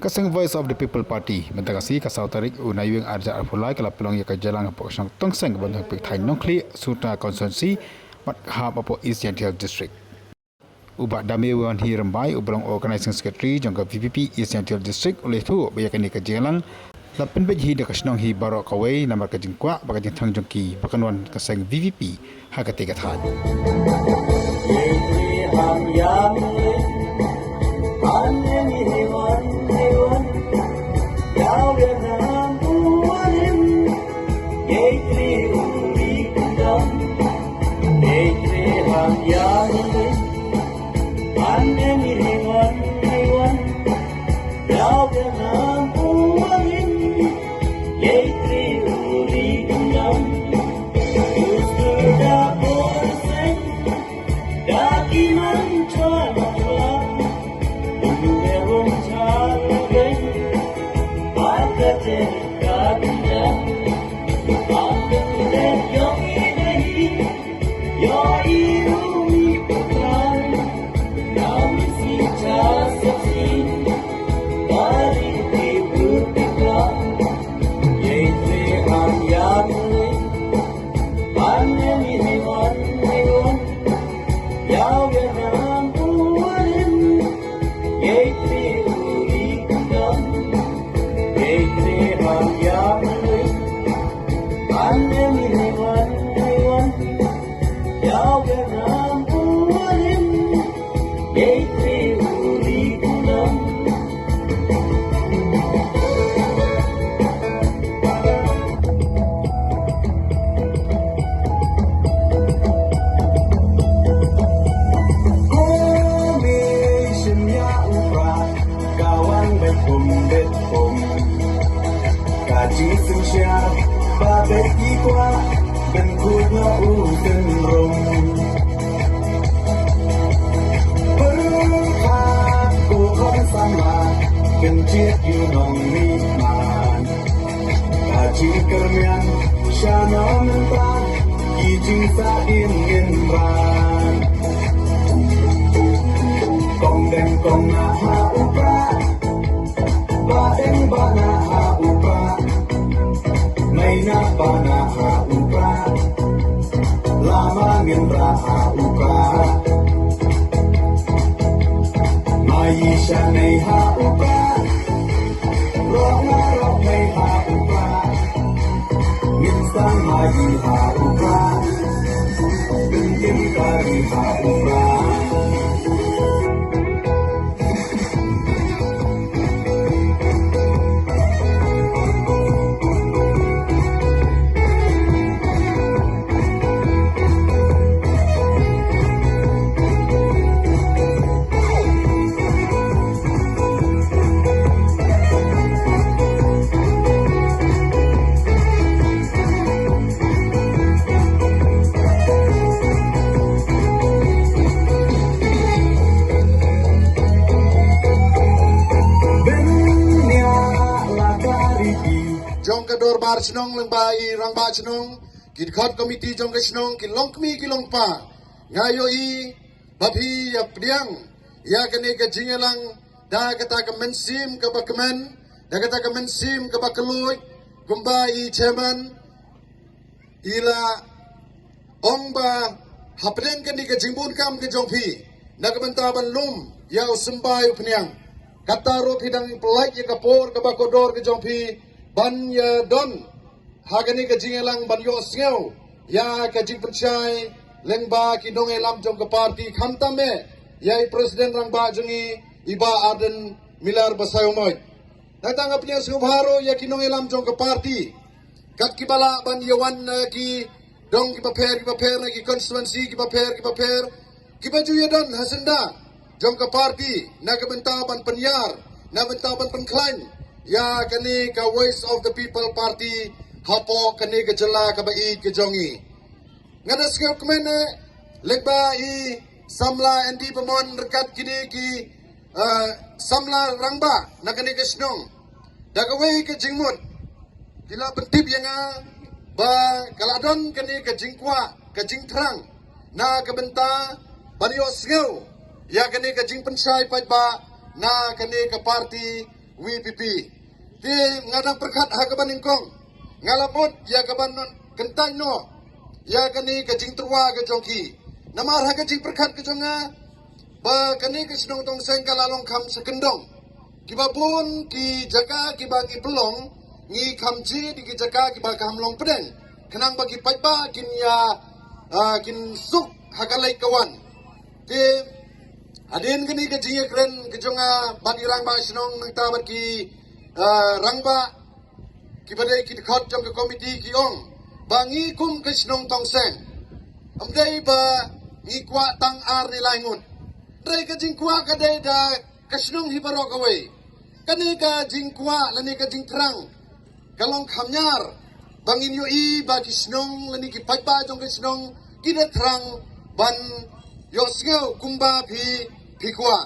Kaseng Voice of the People Party mentagasi kasau tarik unayung arja arpulai kala pelong ya kajalang apok sang tongseng bantang pek thai nongkli suta konsensi mat ha apok East Yanthial District. Ubak dami wan hi rembai ubrang organizing secretary jangka VPP East Yanthial District oleh tu bayakani kajalang lapen beji de kasnong hi barok kawai namar kajing kwa bakajing thang jongki bakanwan kaseng VPP ha ketiga thai. Jong kador bar chnong leng bai rang ba chnong kit khot committee jong ke chnong ki long kmi ki long pa ngayo I babi ya priang ya kene ke jingelang da kata ke mensim ke bakmen da kata ke mensim ke bakelui gumba I chairman ila ongba hapden ke ni ke jingbun kam ke jong pi na ke benta ban lum ya usumbai upniang kata ro hidang pelai ke kapor ke bakodor ke jong pi ban ya don hagani ke jingelang ban yo sngeu ya ke jing percai lengba ki dong elam jong ke parti khamtame ya presiden rang ba jongi iba aden milar basayomoy datang apnya subharo ya ki dong elam jong ke parti kat ki bala ban yawan ki dong ki paper ki constituency ki paper ki baju ya don hasenda jong ke parti na ke benta ban penyar na benta ban penklain ya kani ka Voice of the People Party hapo kani ke jela ka bai ke jongi ngada skep kemene legba I samla ND pemon rekat kini ki samla rangba na kani ke snong daga wei ke jingmut kila pentip yang ba kaladon kani ke jingkwa ke jingtrang na ke benta banyo sngeu ya kani ke jing pensai pai ba na kani ke parti WPP. Ti ngadang perkat hakaban ingkong. Ngalapot ya kaban kentang no. Ya kani kajing terwa ke jongki. Namar hakajing perkat ke jonga. Ba kani ke senong tong seng kalalong kam sekendong. Kibabun ki jaka kibangi pelong. Ngi kamji di ki jaka kibaka hamlong pedeng. Kenang bagi paipa kin ya kin suk hakalai kawan. Ti adin kini kajing keren kejonga bani rangba senong nangta bagi rangba kibadai ki dekat jong ke komiti ki ong. Bangi kum ke senong tong seng. Amdai ba ngi kwa tang ar ni laingun. Dai kajing kwa kadai da kasenong hibarok away. Kani ka jingkwa lani ka jing terang. Kalong kamnyar bangin yoi bagi senong lani ki paipa jong ke senong kida terang ban yo sngeu kumba pi kwa.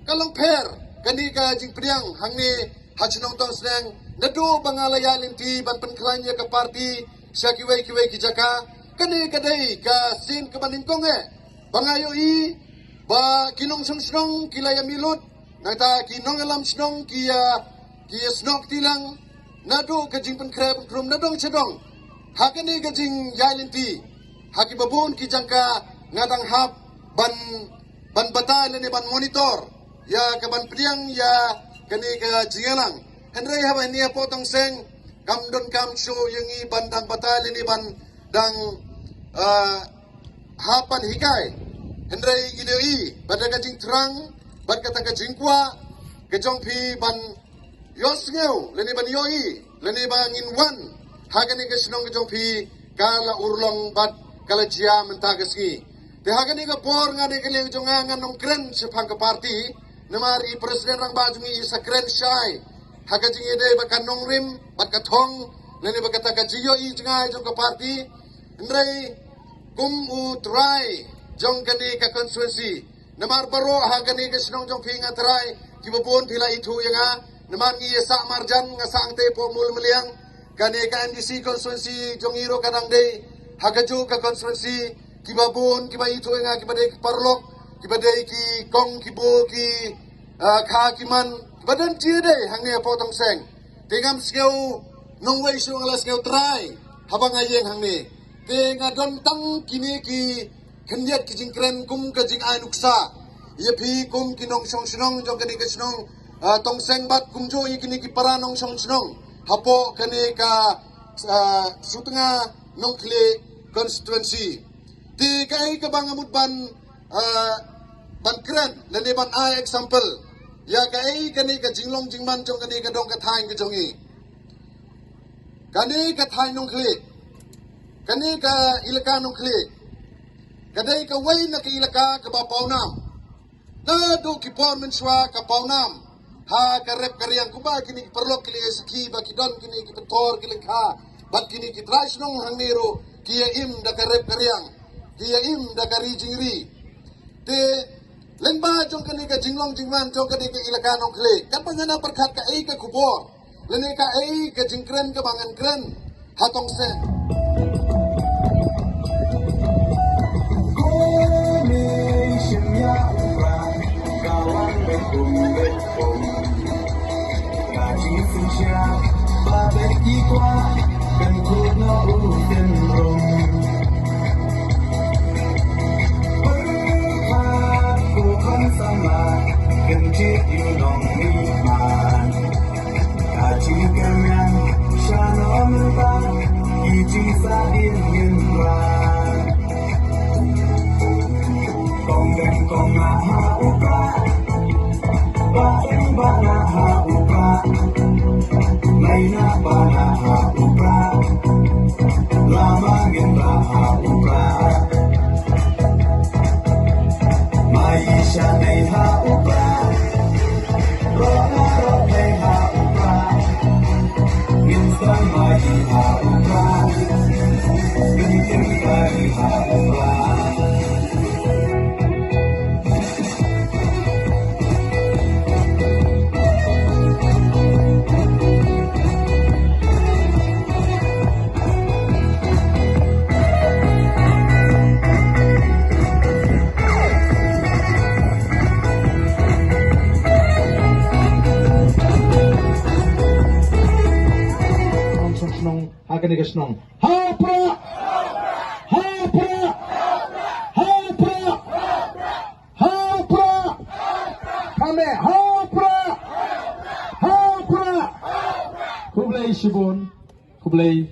Kalong per kani ka jing priang hangni hachnong tong seneng nado bangalaya linti ban penklanya ke parti syakiwei ki jaka kani kadai ka sin ke baningkong bangayoi ba kinong senong kilaya milut nata kinong alam senong kia senok tilang nado kajing penkrep krum nadong cedong hakani kajing yailinti haki babun ki jangka ngadang hap ban batal ni ban monitor ya ke ban priang ya kani ka jingalang henry haba ni potong seng kamdon kam show yangi bandang batal ni ban dang hapan hikai henry gidoi pada kajing terang ban kata kajing kwa kejong pi ban yosngeu leni ban yoi leni ban inwan hagani ke senong kejong pi kala urlong bat kala jia menta keski te hagani ke por ngade ke leng jonga nganong kren sepang ke parti nemari presiden rang bajungi isa kren syai hagajing ide bakan nongrim bat katong leni bakata kajiyo i jengai jong ke parti ndrei kum u try jong kani ka konstituensi namar baro hagani ke senong jong pi ngatrai kibabon pila itu yanga naman ngi sa marjan nga sang te po mul meliang kani ka NDC konstituensi jongiro kadang de hagaju ka konstituensi kibabun kiba itu nga kibade parlok kibade ki kong kibo ki kha kiman badan chide hangne potong seng tingam skeu nongwei su ngalas skeu try habang ayeng hangne tinga don tang kini ki kendiat ki jingkren kum ka jing ainuksa yepi kum kinong song snong jong kani ka snong tong seng bat kumjo ikini ki paranong song snong hapo kani ka sutenga nongkle constituency ti kai ka bangamut ban kren lani ban a example ya kai kani ka jinglong jingman jong kani ka dong ka thain ka jongi kani ka thain nongkle kani ka ilaka nongkle kadai ka wai na ka ilaka ka bapawnam na do ki por menswa ka pawnam ha karep karyang kuba kini perlo kili ski ba kidon kini ki petor kili kha bat kini ki trais nong hangnero kia im da karep karyang kia im da kari jingri te lengba jong kini ka jinglong jingman jong kini ka ilaka nong kle kan pangana perkat ka ei ka kubor lene ka ei ka jingkren ka bangan kren hatong sen Lama akan digesnong. Hapra, hapra, hapra, hapra, kami hapra, hapra. Kublai Shibun, kublai.